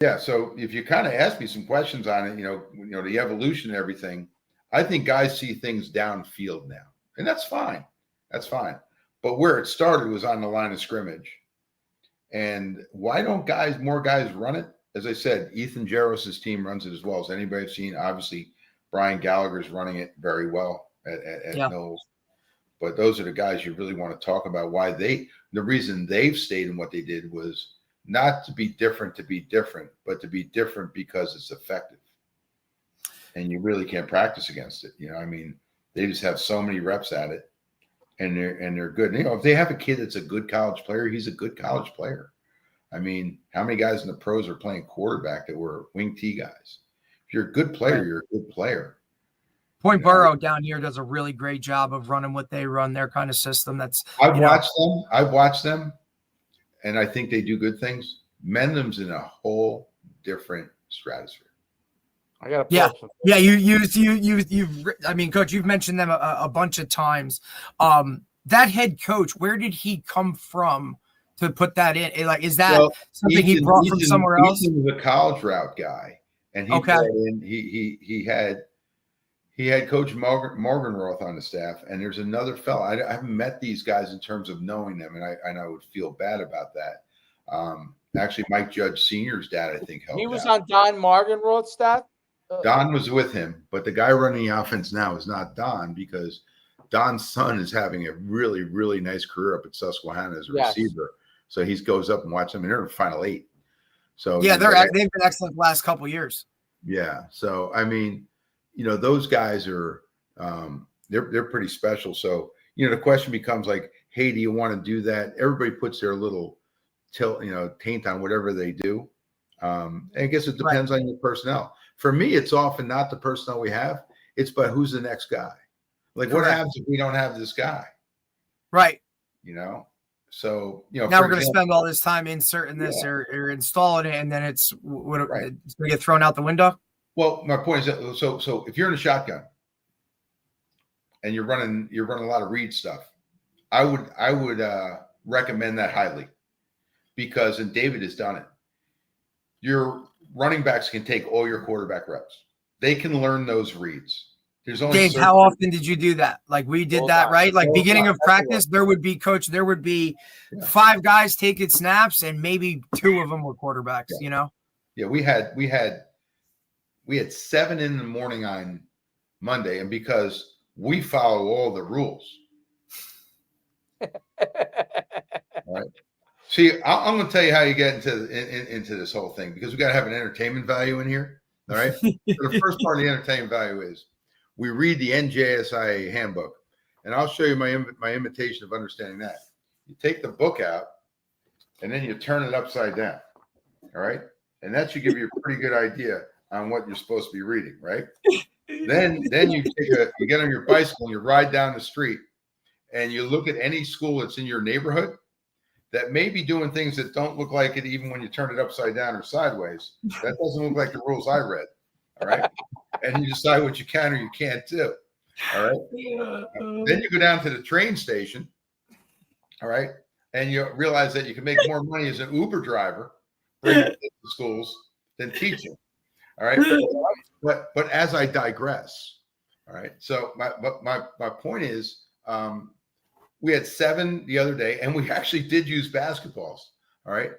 Yeah. So if you kind of ask me some questions on it, the evolution and everything, I think guys see things downfield now, and that's fine. That's fine. But where it started was on the line of scrimmage. And why don't more guys run it? As I said, Ethan Jaros's team runs it as well as anybody I've seen. Obviously, Brian Gallagher's running it very well at Knowles. But those are the guys you really want to talk about. The reason they've stayed in what they did was not to be different, but to be different because it's effective. And you really can't practice against it. They just have so many reps at it. And they're good. If they have a kid that's a good college player, he's a good college player. How many guys in the pros are playing quarterback that were wing T guys? If you're a good player, you're a good player. Point Borough down here does a really great job of running what they run, their kind of system. I've watched them, and I think they do good things. Mendham's in a whole different stratosphere. I got Coach, you've mentioned them a bunch of times. That head coach, where did he come from to put that in? Is that something he brought from somewhere else? He was a college route guy, and he brought in. He had Coach Morgenroth on the staff, and there's another fellow. I haven't met these guys in terms of knowing them, and I would feel bad about that. Actually, Mike Judge Sr.'s dad, I think, helped. He was on Don Morgenroth's staff. Don was with him, but the guy running the offense now is not Don, because Don's son is having a really, really nice career up at Susquehanna as a receiver. So he goes up and watches them, and they're in the Final Eight. So they've been excellent the last couple of years. Yeah. So those guys are they're pretty special. So the question becomes like, hey, do you want to do that? Everybody puts their little taint on whatever they do. And I guess it depends on your personnel. For me, it's often not the personnel we have. It's but who's the next guy. Like, what happens if we don't have this guy? Right. So, now we're going to spend all this time inserting this or installing it, and then it's going to get thrown out the window. Well, my point is that so if you're in a shotgun and you're running a lot of read stuff, I would recommend that highly, because, and David has done it, your running backs can take all your quarterback reps. They can learn those reads. There's only Dave, how often did you do that? Like, we did that, right? Like, beginning of practice, there would be 5 guys taking snaps, and maybe 2 of them were quarterbacks. Yeah, we had 7 in the morning on Monday, and because we follow all the rules. All right. See, I'm going to tell you how you get into this whole thing, because we got to have an entertainment value in here. All right. So the first part of the entertainment value is we read the NJSIA handbook, and I'll show you my imitation of understanding that. You take the book out, and then you turn it upside down. All right. And that should give you a pretty good idea on what you're supposed to be reading. Right. Then you get on your bicycle and you ride down the street, and you look at any school that's in your neighborhood that may be doing things that don't look like it, even when you turn it upside down or sideways. That doesn't look like the rules I read. All right. And you decide what you can or you can't do. All right. Then you go down to the train station. All right. And you realize that you can make more money as an Uber driver bringing kids to schools than teaching. All right. But as I digress. All right. So my point is, we had 7 the other day, and we actually did use basketballs. All right.